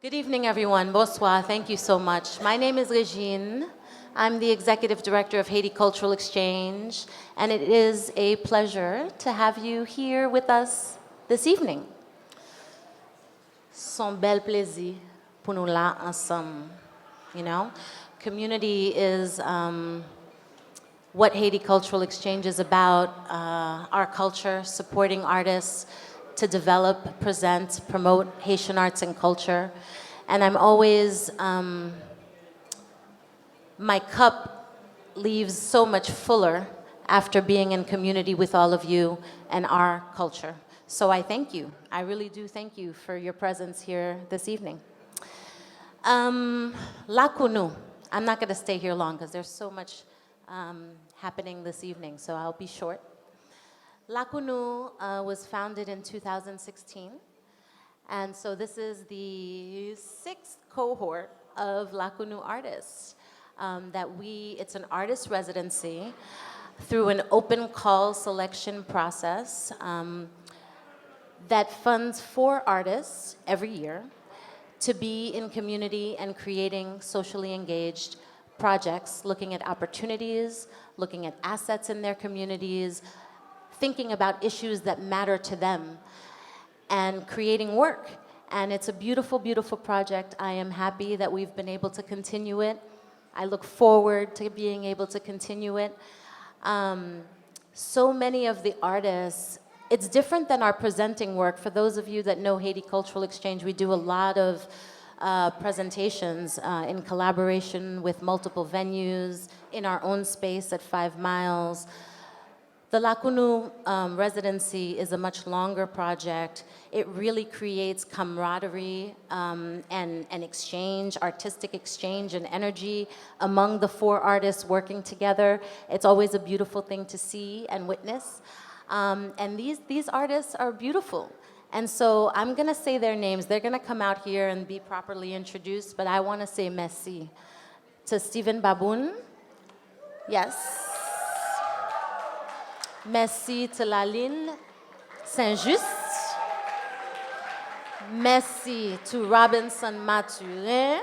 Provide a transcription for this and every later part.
Good evening, everyone. Bonsoir. Thank you so much. My name is Regine. I'm the Executive Director of Haiti Cultural Exchange, and it is a pleasure to have you here with us this evening. Son bel plaisir pour nous là ensemble. You know, community is what Haiti Cultural Exchange is about, our culture, supporting artists to develop, present, promote Haitian arts and culture. And I'm always, my cup leaves so much fuller after being in community with all of you and our culture. So I thank you. I really do thank you for your presence here this evening. Lakou NOU. I'm not going to stay here long because there's so much happening this evening, so I'll be short. Lakou NOU was founded in 2016, and so this is the 6th cohort of Lakou NOU artists it's an artist residency through an open call selection process that funds 4 artists every year to be in community and creating socially engaged projects, looking at opportunities, looking at assets in their communities, thinking about issues that matter to them, and creating work. And it's a beautiful, beautiful project. I am happy that we've been able to continue it. I look forward to being able to continue it. So many of the artists, it's different than our presenting work. For those of you that know Haiti Cultural Exchange, we do a lot of presentations in collaboration with multiple venues, in our own space at 5 Miles. The Lakou NOU residency is a much longer project. It really creates camaraderie and exchange, artistic exchange and energy among the 4 artists working together. It's always a beautiful thing to see and witness. And these artists are beautiful. And so I'm going to say their names. They're going to come out here and be properly introduced, but I want to say merci to Steven Baboun. Yes. Merci to Lalin St. Juste. Merci to Robenson Mathurin.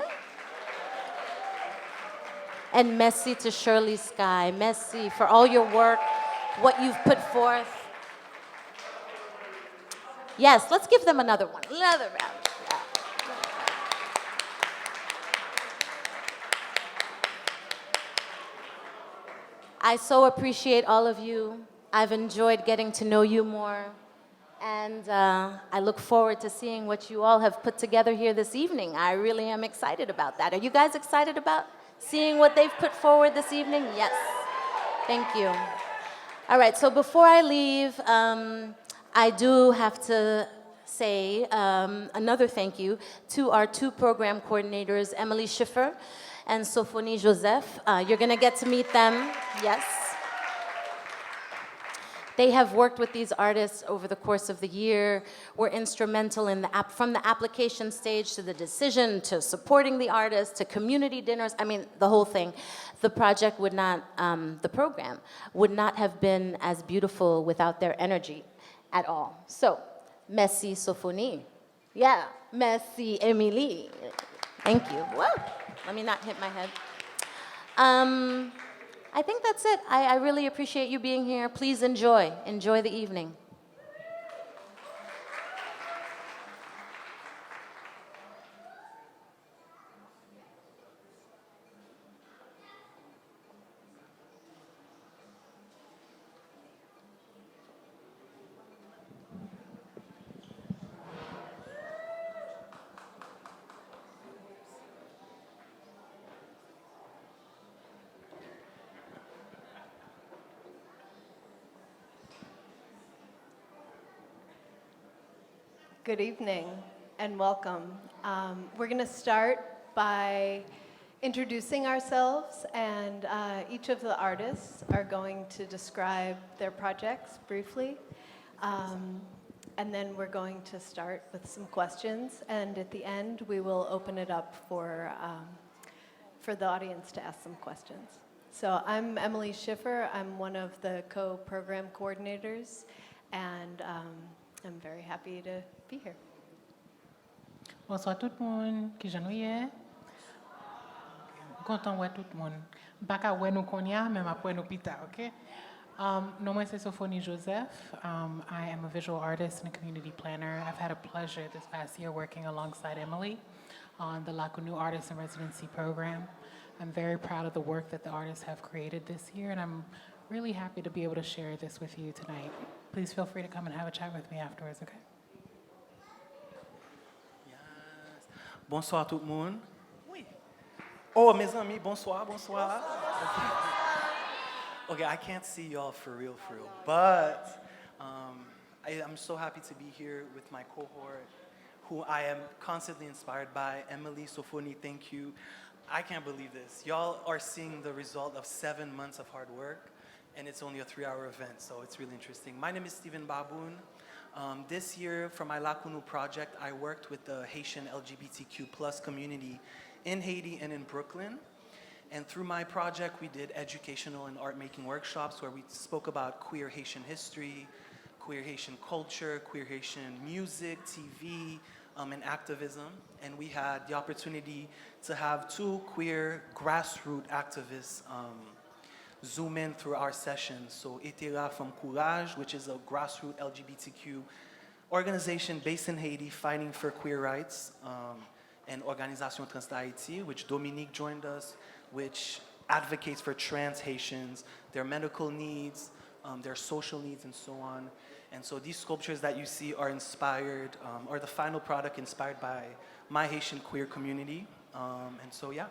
And merci to Sherlee Skai. Merci for all your work, what you've put forth. Yes, let's give them another one. Another round. Yeah. I so appreciate all of you. I've enjoyed getting to know you more. And I look forward to seeing what you all have put together here this evening. I really am excited about that. Are you guys excited about seeing what they've put forward this evening? Yes. Thank you. All right, so before I leave, I do have to say another thank you to our 2 program coordinators, Emily Schiffer and Sophony Joseph. You're going to get to meet them. Yes. They have worked with these artists over the course of the year, were instrumental in from the application stage to the decision, to supporting the artists, to community dinners, I mean, the whole thing. The project would not, the program would not have been as beautiful without their energy at all. So, merci Sophony. Yeah, merci Emily. Thank you. Whoa, let me not hit my head. I think that's it. I really appreciate you being here. Please enjoy the evening. Good evening and welcome. We're going to start by introducing ourselves, and each of the artists are going to describe their projects briefly. And then we're going to start with some questions, and at the end we will open it up for the audience to ask some questions. So I'm Emily Schiffer. I'm one of the co-program coordinators, and I'm very happy to be here. Bonsoir tout le monde qui j'en ai. Content de tout le monde. Pas qu'à nous connaître, mais après nous pita, ok? No, moi c'est Sophoni Joseph. I am a visual artist and a community planner. I've had a pleasure this past year working alongside Emily on the Lakou NOU Artists in Residency program. I'm very proud of the work that the artists have created this year, and I'm really happy to be able to share this with you tonight. Please feel free to come and have a chat with me afterwards, okay? Yes. Bonsoir tout le monde. Oui. Oh, mes amis, bonsoir, bonsoir. Okay, I can't see y'all for real, but I'm so happy to be here with my cohort, who I am constantly inspired by. Emily, Sophoni, thank you. I can't believe this. Y'all are seeing the result of 7 months of hard work, and it's only a 3-hour event, so it's really interesting. My name is Steven Baboun. This year, for my Lakou NOU project, I worked with the Haitian LGBTQ+ community in Haiti and in Brooklyn. And through my project, we did educational and art-making workshops where we spoke about queer Haitian history, queer Haitian culture, queer Haitian music, TV, and activism. And we had the opportunity to have 2 queer grassroots activists zoom in through our sessions. So Etera from Courage, which is a grassroots LGBTQ organization based in Haiti fighting for queer rights, and Organisation Trans Haiti, which Dominique joined us, which advocates for trans Haitians, their medical needs, their social needs, and so on. And so these sculptures that you see are inspired, are the final product inspired by my Haitian queer community. And so, yeah.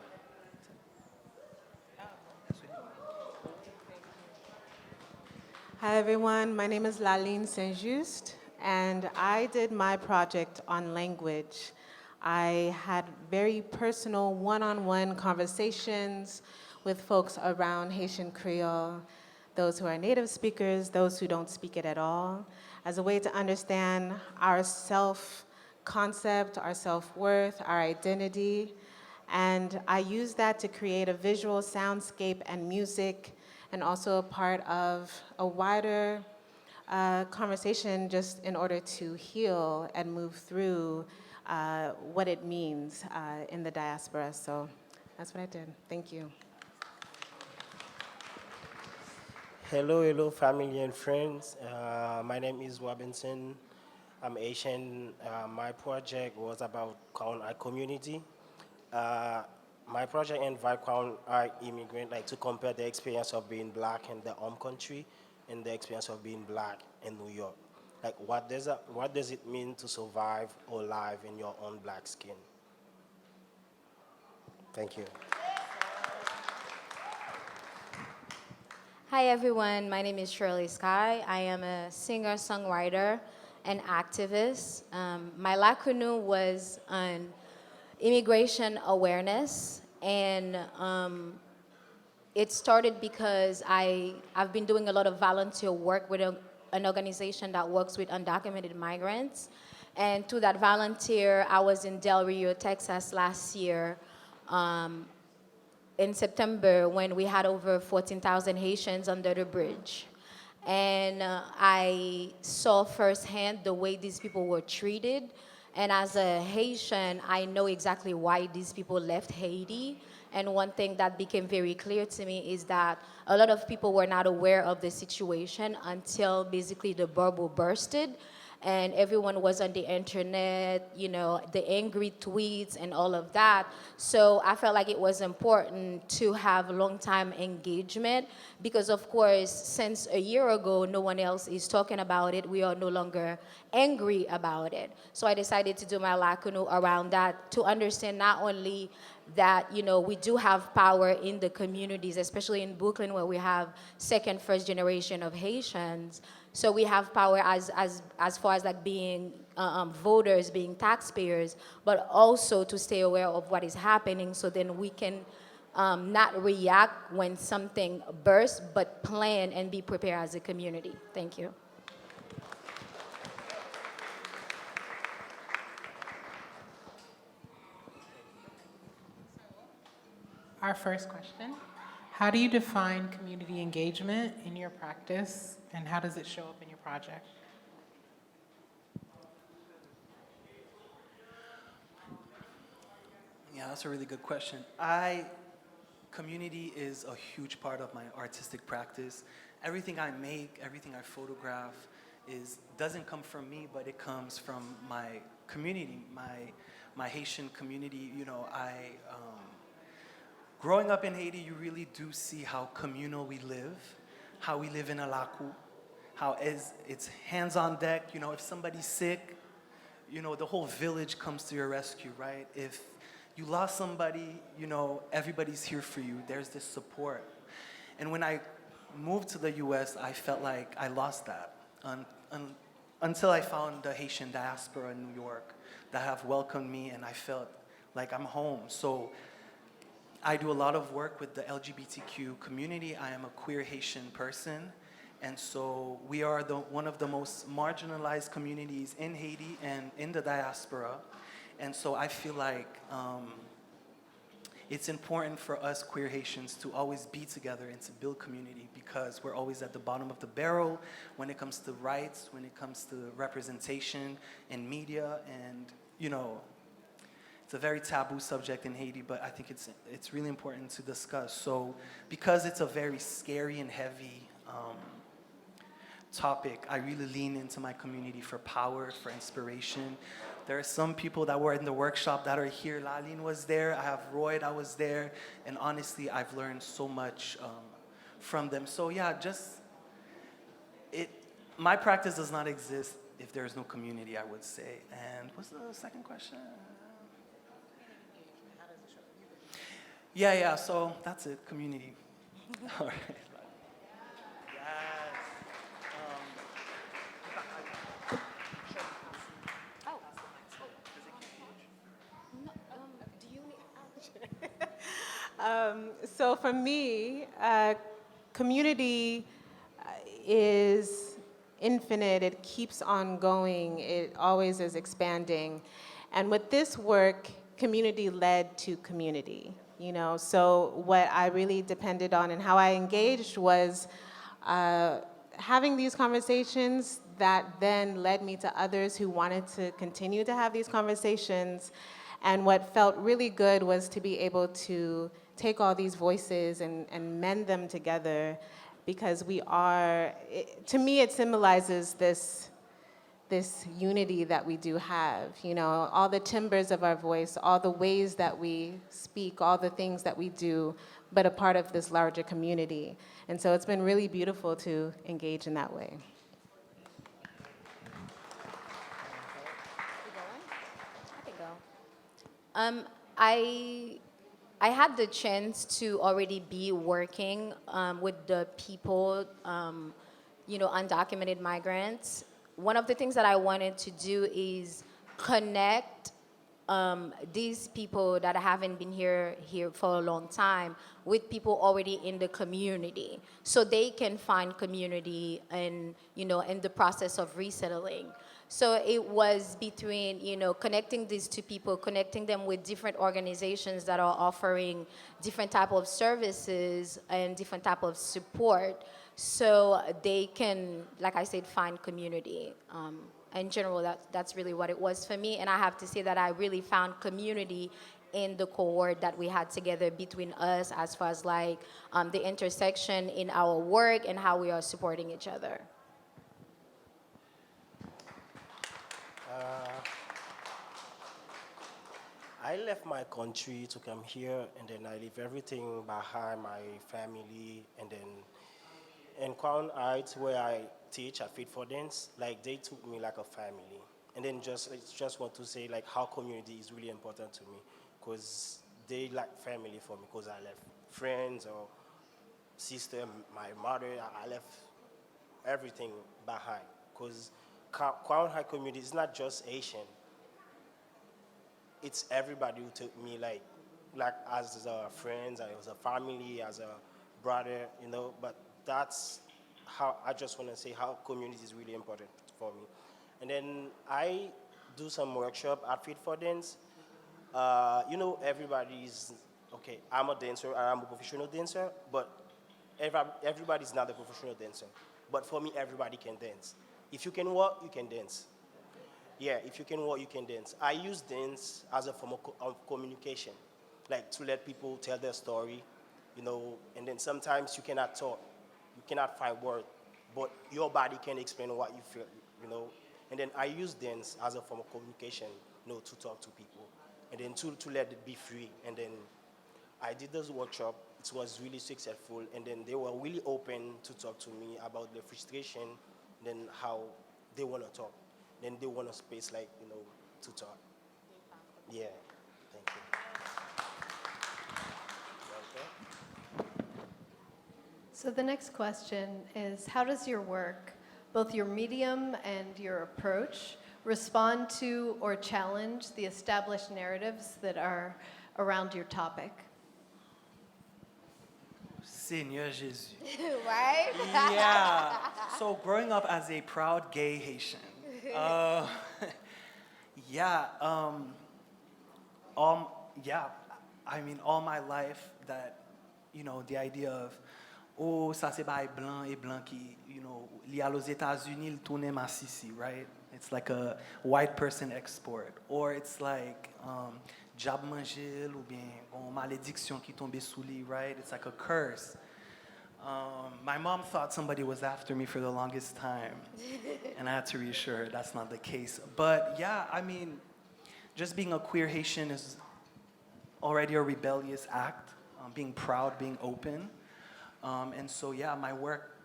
Hi everyone, my name is Lalin St, Juste, and I did my project on language. I had very personal one-on-one conversations with folks around Haitian Creole, those who are native speakers, those who don't speak it at all, as a way to understand our self-concept, our self-worth, our identity. And I used that to create a visual soundscape and music, and also a part of a wider conversation just in order to heal and move through what it means in the diaspora. So that's what I did. Thank you. Hello, family and friends. My name is Robenson. I'm Asian. My project was about Crown Art community. My project invites Crown Art immigrants to compare the experience of being black in their home country and the experience of being black in New York. What does it mean to survive or live in your own black skin? Thank you. Hi everyone, my name is Sherlee Skai. I am a singer, songwriter, and activist. My Lakou NOU was on immigration awareness, and it started because I've been doing a lot of volunteer work with an organization that works with undocumented migrants. And to that volunteer, I was in Del Rio, Texas last year, in September, when we had over 14,000 Haitians under the bridge. And I saw firsthand the way these people were treated. And as a Haitian, I know exactly why these people left Haiti. And one thing that became very clear to me is that a lot of people were not aware of the situation until basically the bubble bursted. And everyone was on the internet, you know, the angry tweets and all of that. So I felt like it was important to have long-time engagement because, of course, since a year ago, no one else is talking about it. We are no longer angry about it. So I decided to do my Lakou NOU around that to understand not only that, you know, we do have power in the communities, especially in Brooklyn where we have second, first generation of Haitians. So we have power as far as like being voters, being taxpayers, but also to stay aware of what is happening so then we can not react when something bursts, but plan and be prepared as a community. Thank you. Our first question, how do you define community engagement in your practice, and how does it show up in your project? That's a really good question. Community is a huge part of my artistic practice. Everything I make, everything I photograph doesn't come from me, but it comes from my community, my Haitian community. You know, growing up in Haiti, you really do see how communal we live, how we live in a Lakou, how it's hands on deck. You know, if somebody's sick, you know, the whole village comes to your rescue, right? If you lost somebody, you know, everybody's here for you. There's this support. And when I moved to the US, I felt like I lost that until I found the Haitian diaspora in New York that have welcomed me, and I felt like I'm home. So I do a lot of work with the LGBTQ community. I am a queer Haitian person. And so we are one of the most marginalized communities in Haiti and in the diaspora. And so I feel like it's important for us queer Haitians to always be together and to build community, because we're always at the bottom of the barrel when it comes to rights, when it comes to representation in media. And, you know, it's a very taboo subject in Haiti, but I think it's really important to discuss. So because it's a very scary and heavy topic, I really lean into my community for power, for inspiration. There are some people that were in the workshop that are here. Lalin was there, I have Roy that was there, and honestly, I've learned so much from them. So yeah, my practice does not exist if there's no community, I would say. And what's the second question? Yeah, so that's it, community. All right. So for me, community is infinite. It keeps on going. It always is expanding. And with this work, community led to community. You know, so what I really depended on and how I engaged was having these conversations that then led me to others who wanted to continue to have these conversations. And what felt really good was to be able to take all these voices and mend them together, because to me it symbolizes this unity that we do have, you know, all the timbers of our voice, all the ways that we speak, all the things that we do, but a part of this larger community. And so it's been really beautiful to engage in that way. I had the chance to already be working with the people, you know, undocumented migrants. One of the things that I wanted to do is connect these people that haven't been here for a long time with people already in the community, so they can find community and, you know, in the process of resettling. So it was between, you know, connecting these two people, connecting them with different organizations that are offering different type of services and different type of support, so they can, like I said, find community. In general, that's really what it was for me. And I have to say that I really found community in the cohort that we had together between us, as far as like the intersection in our work and how we are supporting each other. I left my country to come here, and then I leave everything behind, my family, and then in Crown Heights, where I teach at Fit for Dance, like they took me like a family. And then just want to say like how community is really important to me, because they like family for me, because I left friends or sister, my mother, I left everything behind, because Crown High community is not just Asian. It's everybody who took me like as a friend, as a family, as a brother, you know. But that's how I just want to say how community is really important for me. And then I do some workshop at Fit for Dance. You know, everybody's okay. I'm a dancer. I'm a professional dancer, but everybody's not a professional dancer. But for me, everybody can dance. If you can walk, you can dance. Yeah, if you can walk, you can dance. I use dance as a form of communication. like to let people tell their story, you know, and then sometimes you cannot talk, you cannot find words, but your body can explain what you feel, you know. And then I use dance as a form of communication, you know, to talk to people, and then to let it be free. And then I did this workshop. It was really successful, and then they were really open to talk to me about their frustration, then how they want to talk. Then they want a space like, you know, to talk. Yeah, thank you. Okay. So the next question is, how does your work, both your medium and your approach, respond to or challenge the established narratives that are around your topic? Seigneur Jésus. Right? Yeah. So growing up as a proud gay Haitian, yeah, yeah. I mean, all my life that, you know, the idea of, oh, ça c'est ba blanc et blanc qui, you know, li a aux États-Unis, il tourne massisi, right? It's like a white person export, or it's like job manger ou bien malédiction qui tombe sous lui, right? It's like a curse. My mom thought somebody was after me for the longest time, and I had to reassure her that's not the case. But yeah, I mean, just being a queer Haitian is already a rebellious act, being proud, being open. And so yeah, my work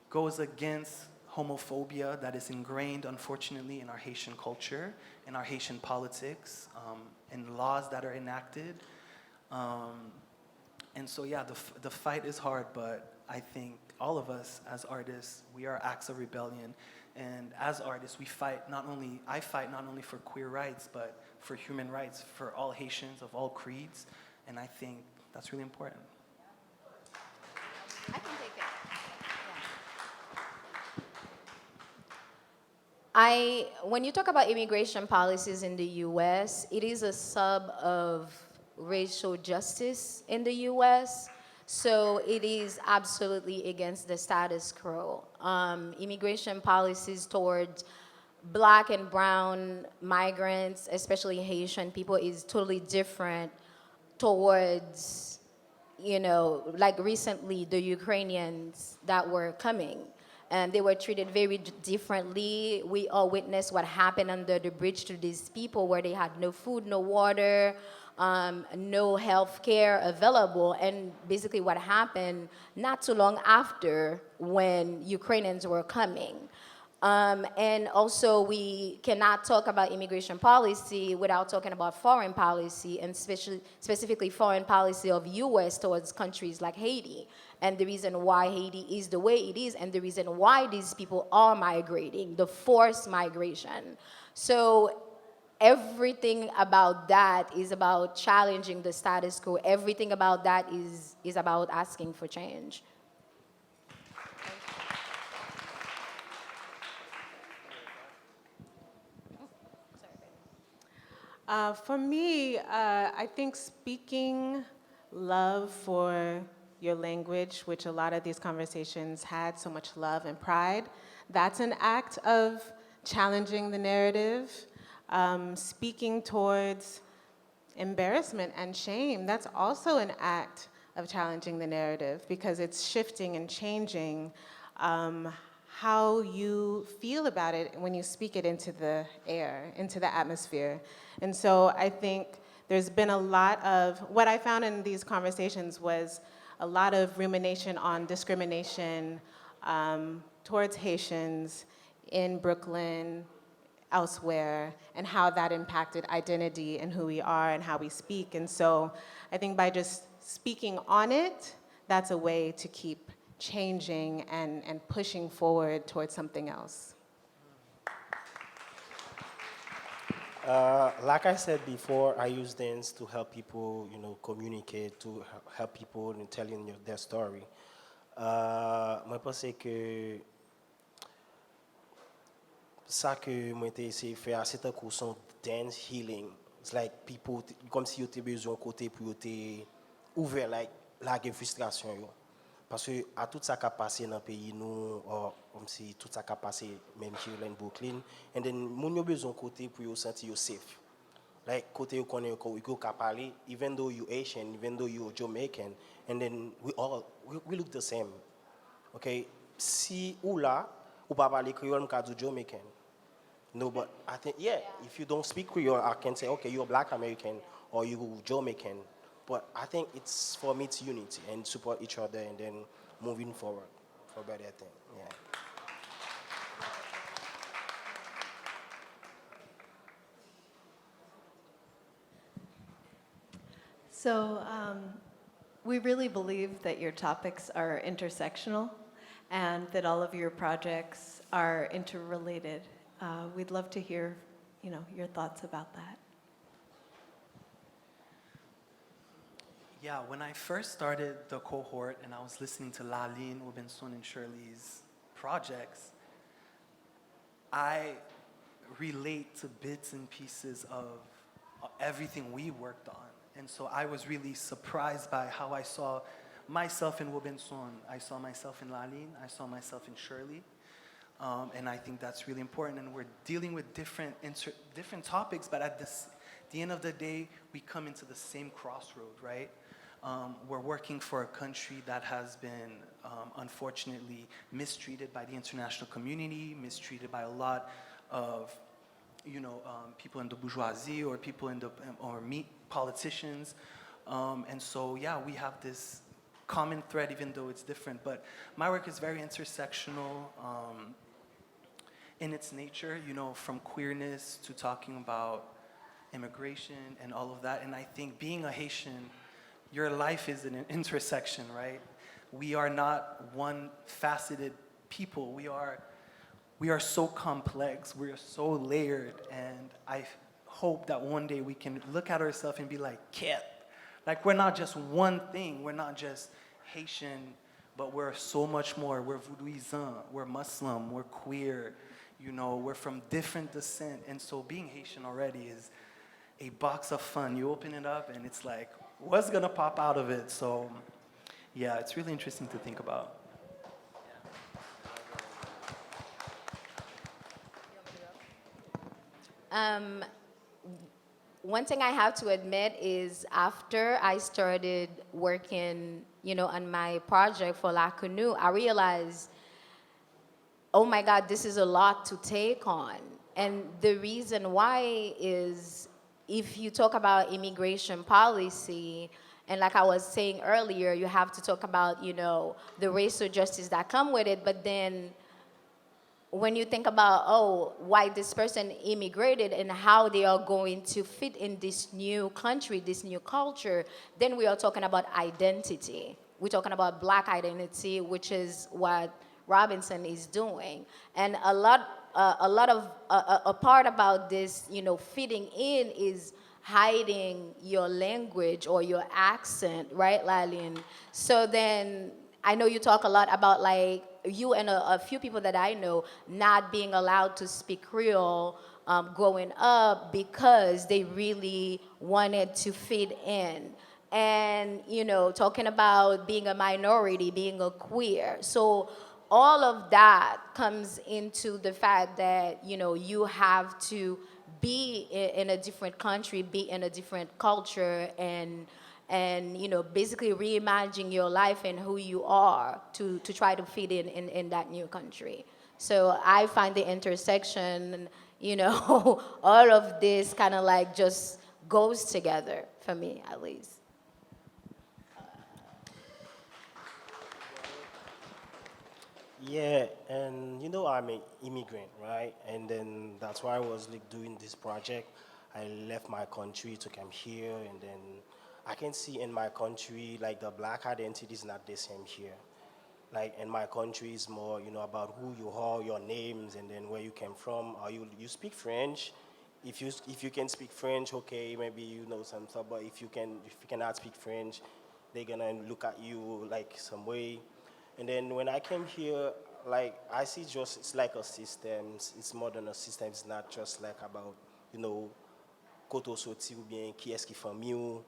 goes against homophobia that is ingrained, unfortunately, in our Haitian culture, in our Haitian politics, in laws that are enacted. And so yeah, the fight is hard, but I think all of us as artists, we are acts of rebellion. And as artists, I fight not only for queer rights, but for human rights for all Haitians of all creeds. And I think that's really important. I can take it. When you talk about immigration policies in the U.S., it is a sub of racial justice in the U.S., so it is absolutely against the status quo. Immigration policies towards black and brown migrants, especially Haitian people, is totally different towards, you know, like recently the Ukrainians that were coming. And they were treated very differently. We all witnessed what happened under the bridge to these people where they had no food, no water, no health care available. And basically what happened not too long after when Ukrainians were coming. And also, we cannot talk about immigration policy without talking about foreign policy, and specifically foreign policy of U.S. towards countries like Haiti, and the reason why Haiti is the way it is, and the reason why these people are migrating, the forced migration. So everything about that is about challenging the status quo. Everything about that is about asking for change. For me, I think speaking love for your language, which a lot of these conversations had so much love and pride, that's an act of challenging the narrative. Speaking towards embarrassment and shame, that's also an act of challenging the narrative, because it's shifting and changing how you feel about it when you speak it into the air, into the atmosphere. And so I think there's been a lot of, what I found in these conversations was a lot of rumination on discrimination towards Haitians in Brooklyn, elsewhere, and how that impacted identity and who we are and how we speak. And so I think by just speaking on it, that's a way to keep changing and pushing forward towards something else. Like I said before, I use dance to help people, you know, communicate, to help people in telling their story. Moi, pense que ça que moi t'ai essayé de faire, c'est un cours son dance healing. It's like people, comme si yo t'ai besoin côté pour yo t'ai ouvert, like, la frustration yo. Parce que à tout ça qui a passé dans le pays, nous, comme si tout ça qui a passé, même chez Brooklyn, and then moun yo besoin côté pour yo sentir yo safe. Like kote you konen you go kapali, even though you Asian, even though you Jamaican, and then we look the same. Okay, si ou la ou pa pale Creole mka do Jamaican. No, but I think yeah, if you don't speak Creole, I can say okay, you're Black American or you Jamaican. But I think it's for me it's unity and support each other and then moving forward for better thing. Yeah. So we really believe that your topics are intersectional and that all of your projects are interrelated. We'd love to hear, your thoughts about that. Yeah, when I first started the cohort and I was listening to Lalin, Robenson, and Sherlee's projects, I relate to bits and pieces of everything we worked on. And so I was really surprised by how I saw myself in Robenson, I saw myself in Lalin, I saw myself in Sherlee. And I think that's really important. And we're dealing with different topics, but at the end of the day, we come into the same crossroad, right? We're working for a country that has been, unfortunately, mistreated by the international community, mistreated by a lot of, people in the bourgeoisie or people in the, or politicians. And so, yeah, we have this common thread, even though it's different. But my work is very intersectional in its nature, from queerness to talking about immigration and all of that. And I think being a Haitian, your life is an intersection, right? We are not one-faceted people. We are so complex. We are so layered. And I hope that one day we can look at ourselves and be like, Kit. Like, we're not just one thing. We're not just Haitian, but we're so much more. We're Voodooisant, we're Muslim, we're queer, we're from different descent. And so being Haitian already is a box of fun. You open it up and it's like, what's gonna pop out of it? So yeah, it's really interesting to think about. One thing I have to admit is after I started working, on my project for Lakou NOU, I realized, oh my God, this is a lot to take on. And the reason why is if you talk about immigration policy, and like I was saying earlier, you have to talk about, the racial justice that come with it, but then when you think about, why this person immigrated and how they are going to fit in this new country, this new culture, then we are talking about identity. We're talking about Black identity, which is what Robenson is doing. And a part about this, fitting in is hiding your language or your accent, right, Lalin? So then I know you talk a lot about like you and a few people that I know not being allowed to speak Creole growing up because they really wanted to fit in. And, talking about being a minority, being a queer. So all of that comes into the fact that, you have to be in a different country, be in a different culture, and basically reimagine your life and who you are to try to fit in that new country. So I find the intersection, all of this kind of like just goes together for me, at least. Yeah, and I'm an immigrant, right? And then that's why I was like doing this project. I left my country to come here, and then I can see in my country like the Black identity is not the same here. Like in my country is more, about who you are, your names, and then where you came from. Or you speak French. If you can speak French, okay, maybe you know some stuff. But if you cannot speak French, they're gonna look at you like some way. And then when I came here, like I see just it's like a system. It's more than a system. It's not just like about koto soti ou bien qui est-ce qui fait mieux.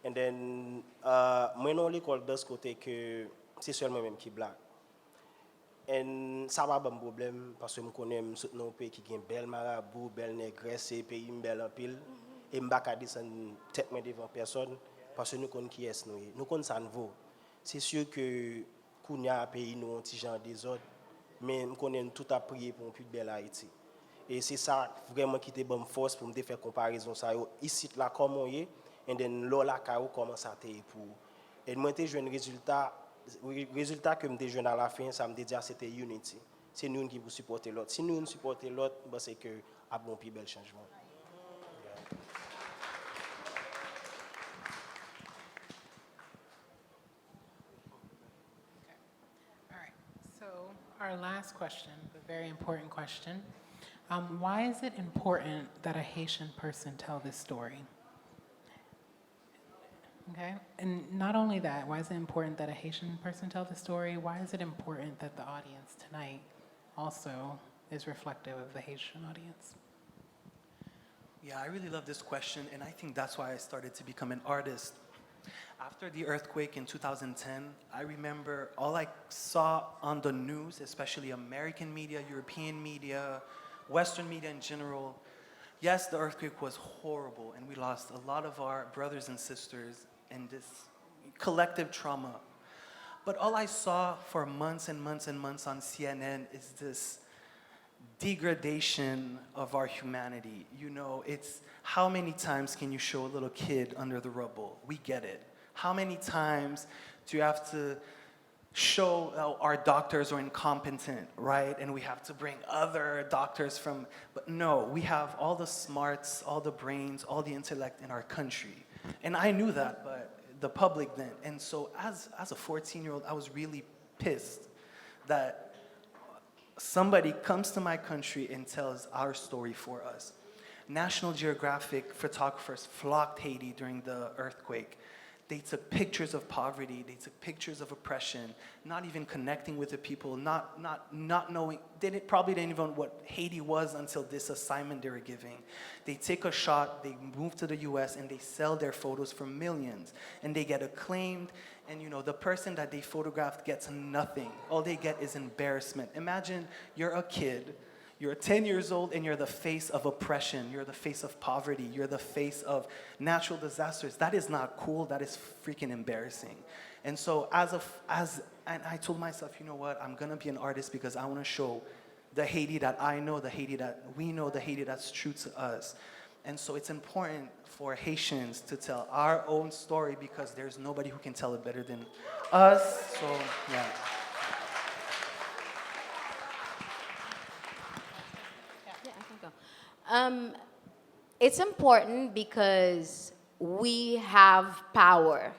And then moi non l'école de ce côté que c'est seulement même qui black. Et ça va pas un problème parce que je connais un pays qui a belle marabout, belle négresse, pays belle en pile. Et m'bak a descendre tête main devant personne parce que nous connaissons qui est nous. Nous connaissons ça nous vaut. C'est sûr que Kounia pays nous un petit genre désordre, mais nous connaissons tout à prier pour une plus belle Haïti. Et c'est ça vraiment qui était bonne force pour me faire comparaison ça ici là comme on est et then là comment ça t'est pour et moi j'ai joué un résultat que me joué à la fin ça me dit c'était unity. C'est nous qui vous supporter l'autre. Si nous supporter l'autre, c'est que a bon plus bel changement. All right. So our last question, a very important question. Why is it important that a Haitian person tell this story? Okay, and not only that, why is it important that a Haitian person tell the story? Why is it important that the audience tonight also is reflective of the Haitian audience? Yeah, I really love this question, and I think that's why I started to become an artist. After the earthquake in 2010, I remember all I saw on the news, especially American media, European media, Western media in general. Yes, the earthquake was horrible, and we lost a lot of our brothers and sisters in this collective trauma. But all I saw for months and months and months on CNN is this degradation of our humanity. You know, it's how many times can you show a little kid under the rubble? We get it. How many times do you have to show our doctors are incompetent, right? And we have to bring other doctors from, but no, we have all the smarts, all the brains, all the intellect in our country. And I knew that, but the public didn't. And so as a 14-year-old, I was really pissed that somebody comes to my country and tells our story for us. National Geographic photographers flocked Haiti during the earthquake. They took pictures of poverty, they took pictures of oppression, not even connecting with the people, not knowing, probably didn't even know what Haiti was until this assignment they were giving. They take a shot, they move to the US, and they sell their photos for millions. And they get acclaimed, and you know, the person that they photographed gets nothing. All they get is embarrassment. Imagine you're a kid, you're 10 years old and you're the face of oppression, you're the face of poverty, you're the face of natural disasters. That is not cool, that is freaking embarrassing. And so and I told myself, you know what, I'm gonna be an artist because I wanna show the Haiti that I know, the Haiti that we know, the Haiti that's true to us. And so it's important for Haitians to tell our own story because there's nobody who can tell it better than us, so yeah. It's important because we have power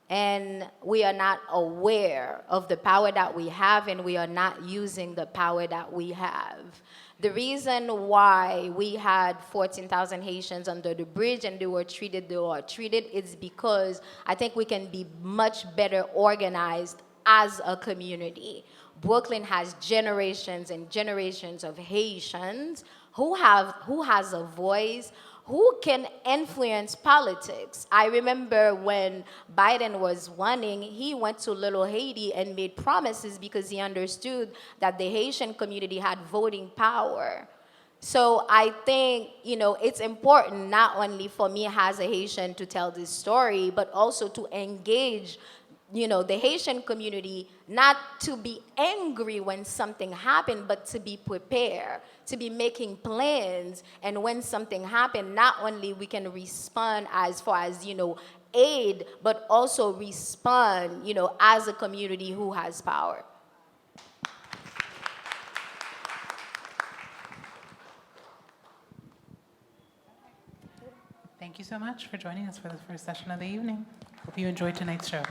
and we are not aware of the power that we have and we are not using the power that we have. The reason why we had 14,000 Haitians under the bridge and they were treated is because I think we can be much better organized as a community. Brooklyn has generations and generations of Haitians who has a voice, who can influence politics. I remember when Biden was running, he went to Little Haiti and made promises because he understood that the Haitian community had voting power. So I think, you know, it's important not only for me as a Haitian to tell this story, but also to engage, you know, the Haitian community, not to be angry when something happened, but to be prepared, to be making plans. And when something happened, not only we can respond as far as, you know, aid, but also respond, you know, as a community who has power. Thank you so much for joining us for the first session of the evening. Hope you enjoyed tonight's show.